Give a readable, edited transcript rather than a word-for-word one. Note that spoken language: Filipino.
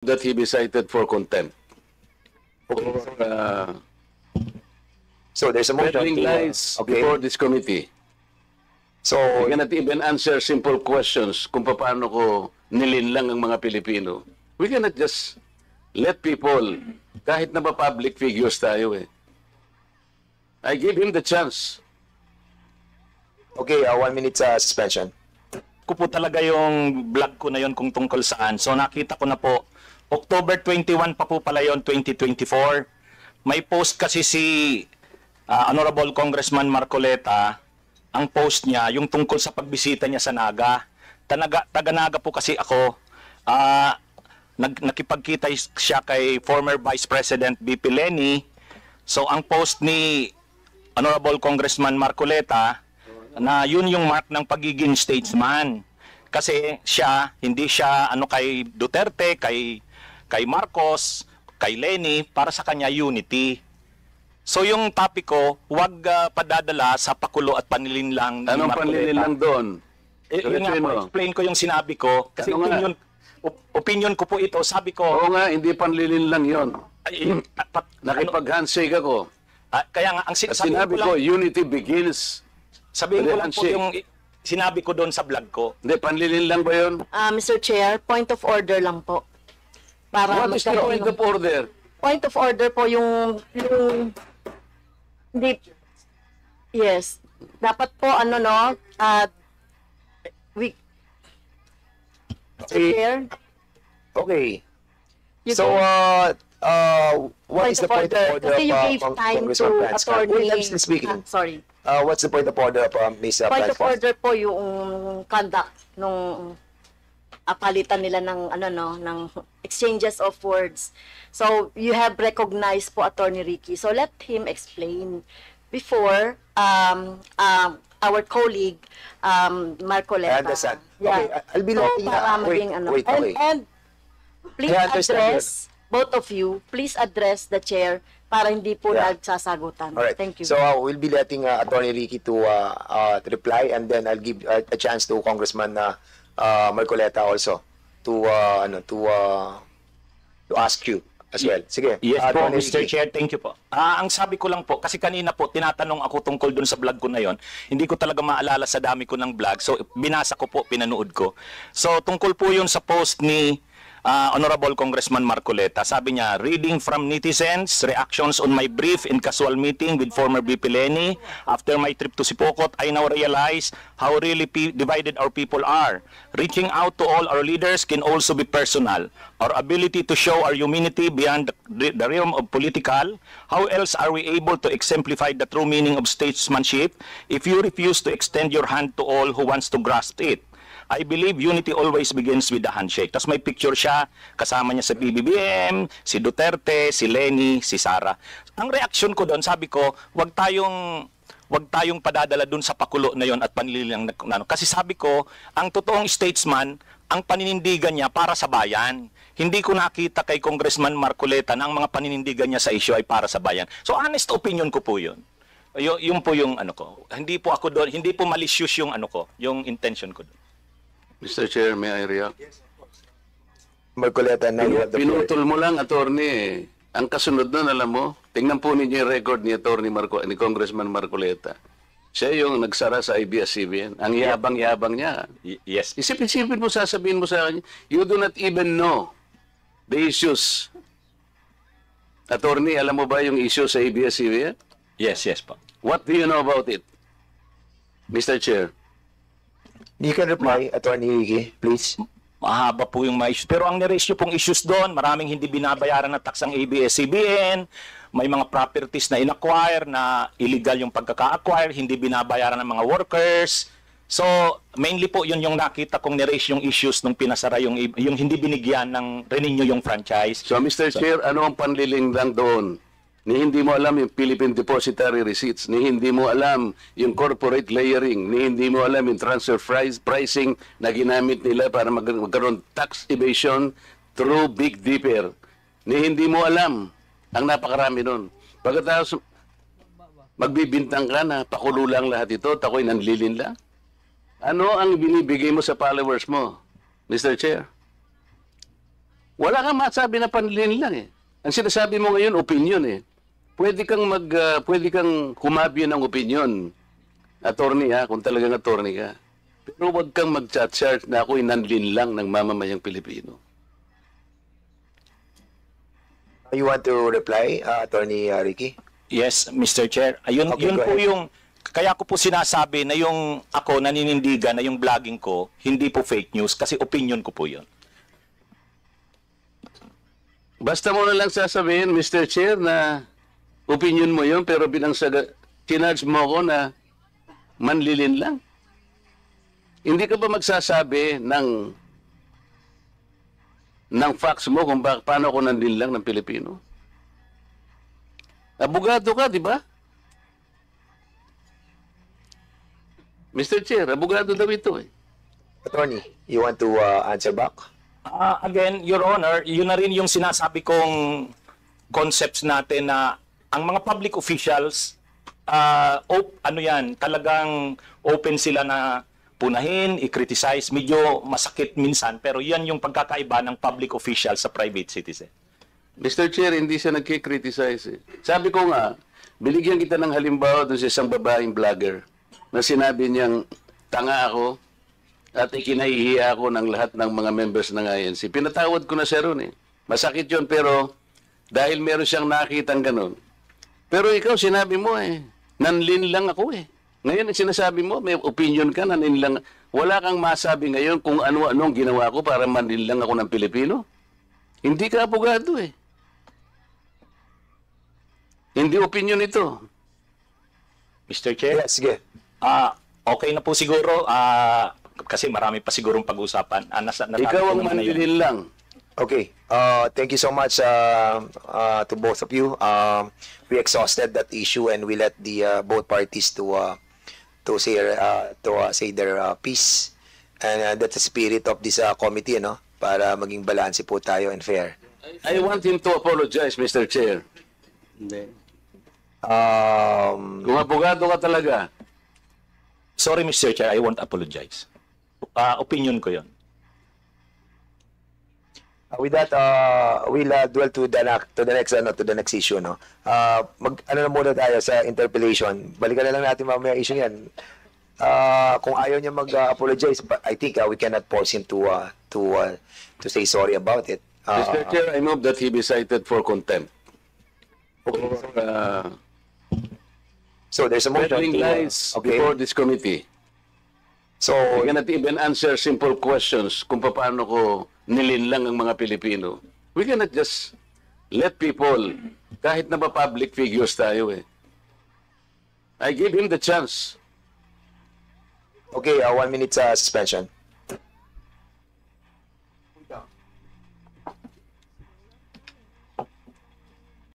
that he be cited for contempt. So there's a motion Peddling to, lies okay. before this committee. So I cannot even answer simple questions kung paano ko nilinlang ang mga Pilipino. We cannot just let people, kahit na ba public figures tayo eh. I give him the chance. okay, 1 minute suspension. Ko po talaga yung vlog ko na yon kung tungkol saan. So nakita ko na po, October 21 pa po pala yon, 2024. May post kasi si Honorable Congressman Marcoleta, ang post niya, yung tungkol sa pagbisita niya sa Naga. Taga-Naga po kasi ako. Nakipagkita siya kay former Vice President BP Leni. So ang post ni Honorable Congressman Marcoleta, na yun yung mark ng pagiging statesman. Kasi siya, hindi siya kay Duterte, kay Marcos, kay Leni, para sa kanya unity. So yung topic ko, huwag padadala sa pakulo at panlilinlang ni Anong Marcoleta. panlilinlang doon? Yun nga po, explain ko yung sinabi ko. Kasi Ano nga? opinion ko po ito. Sabi ko, Oo nga, hindi panlilinlang yon. Nakipag-handshake ako. kaya nga, ang At sabi sinabi ko ko, lang, unity begins. sabihin ko lang po handshake. yung sinabi ko doon sa vlog ko. Hindi, panlilinlang ba yun? Mr. Chair, point of order lang po. Para What is the magkaroon point ng- of order? Point of order po yung hindi, yes. Dapat po, we, Mr. Okay. Chair, Okay. you So go. what is the point of order Kasi you of gave time to Congressman Planscar? attorney. Wait, I'm still speaking. Sorry. What's the point of order of Ms. Point of Planscar? order po yung conduct nung palitan nila ng ng exchanges of words. So you have recognized po Attorney Ricky. So let him explain before our colleague Marcoleta. I understand. Yeah. Okay, I'll be So, letting para wait, maging wait, okay. and please I understand address both of you, please address the chair para hindi po Yeah. nagsasagutan. All right. Thank you. So we'll be letting Attorney Ricky to reply, and then I'll give a chance to Congressman Marcoleta also to ask you as well. Sige. Yes po, Attorney Mr. Ricky. Chair, thank you po. Ang sabi ko lang po, kasi kanina po, tinatanong ako tungkol dun sa vlog ko na yon. Hindi ko talaga maalala sa dami ko ng vlog. So, binasa ko po, pinanood ko. So, tungkol po yun sa post ni Honorable Congressman Marcoleta. Sabi niya, reading from netizens, reactions on my brief and casual meeting with former VP Leni. After my trip to Sipokot, I now realize how really divided our people are. Reaching out to all our leaders can also be personal. Our ability to show our humanity beyond the realm of political. How else are we able to exemplify the true meaning of statesmanship if you refuse to extend your hand to all who wants to grasp it? I believe unity always begins with the handshake. Tapos may picture siya, kasama niya sa BBBM, si Duterte, si Leni, si Sara. Ang reaksyon ko doon, sabi ko, wag tayong padadala doon sa pakulo na yon at panlilang na. Kasi sabi ko, ang totoong statesman, ang paninindigan niya para sa bayan. Hindi ko nakita kay Congressman Marcoleta na ang mga paninindigan niya sa issue ay para sa bayan. So honest opinion ko po yun. Yung po yung ko. Hindi po ako doon, hindi po malicious yung yung intention ko doon. Mr. Chair, may I react? Marcoleta, now you have the floor. Pinutol mo lang, attorney eh. Ang kasunod nun, alam mo, tingnan po ninyo yung record ni ni Congressman Marcoleta. Siya yung nagsara sa ABS-CBN. Ang yabang-yabang niya. Yes. Isipin mo, sasabihin mo sa akin, you do not even know the issues. Attorney, alam mo ba yung issue sa ABS-CBN? Yes po. What do you know about it? Mr. Chair. You can reply, Attorney Ricky, please. Mahaba po yung mga issues. Pero ang niraise nyo pong issues doon, maraming hindi binabayaran na tax ang ABS-CBN, may mga properties na in-acquire na illegal yung pagkaka-acquire, hindi binabayaran ng mga workers. So, mainly po yun yung nakita kong niraise yung issues nung pinasara yung hindi binigyan ng renew yung franchise. So, Mr. Chair, ano ang panlilingdang doon? Ni hindi mo alam yung Philippine Depositary Receipts, ni hindi mo alam yung corporate layering, ni hindi mo alam yung transfer pricing na ginamit nila para magkaroon tax evasion through Big Dipper. Ni hindi mo alam ang napakarami nun. Pagkatapos magbibintang ka na pakulo lang lahat ito, tako'y nanlilin lang. Ano ang binibigay mo sa followers mo, Mr. Chair? Wala kang masabi na panlilin lang eh. Ang sinasabi mo ngayon, opinion eh. Pwede kang kumabi ng opinion. Attorney ha, kung talagang attorney ka. Pero huwag kang mag-chat na ako'y nanlin lang ng mamamayang Pilipino. You want to reply, Attorney Ricky? Yes, Mr. Chair. Ayun, Okay, yun go po ahead. yung, kaya ko po sinasabi na yung ako naninindigan na yung vlogging ko, hindi po fake news kasi opinion ko po yun. Basta mo na lang sasabihin, Mr. Chair, na opinion mo yun, pero bilang tinarge mo ako na manlilin lang. Hindi ka ba magsasabi ng facts mo kung paano ako nanlilin lang ng Pilipino? Abogado ka, di ba? Mr. Chair, abogado daw ito eh. Attorney, you want to answer back? Again, Your Honor, yun na rin yung sinasabi kong concepts natin na ang mga public officials, talagang open sila na punahin, i-criticize. Medyo masakit minsan, pero yan yung pagkakaiba ng public official sa private citizen. Mr. Chair, hindi siya nagkikriticize eh. Sabi ko nga, binigyan kita ng halimbawa doon sa isang babaeng vlogger na sinabi niyang tanga ako at ikinahihiya ako ng lahat ng mga members ng INC. Pinatawad ko na siya ron eh. Masakit yun pero dahil meron siyang nakitang ganun. Pero ikaw sinabi mo eh, nanlin lang ako eh. Ngayon sinasabi mo, may opinion ka, nanlin lang. Wala kang masabi ngayon kung ano-anong ginawa ko para manlin lang ako ng Pilipino. Hindi ka abogado eh. Hindi opinion ito. Mr. Chair? Yes, sige. Okay na po siguro. Kasi marami pa sigurong pag-usapan. Ikaw ang manlilin lang. Okay. Thank you so much to both of you. We exhausted that issue and we let the both parties to say their piece. And that's the spirit of this committee, no? Para maging balanse po tayo and fair. I want him to apologize, Mr. Chair. Kung abogado ka talaga, Sorry, Mr. Chair, I won't apologize. Opinion ko yon. With that, we'll dwell to the next issue, no. Ano na muna tayo sa interpellation. Balikan na lang natin mamaya issue yan. Kung ayaw niya mag-apologize, but I think we cannot force him to say sorry about it. Mr. Chair, I move that he be cited for contempt. So there's a motion Peddling to, lies okay. before this committee. So I cannot even answer simple questions kung paano ko nilinlang ang mga Pilipino. We cannot just let people, kahit na ba public figures tayo eh. I give him the chance. okay, 1 minute suspension.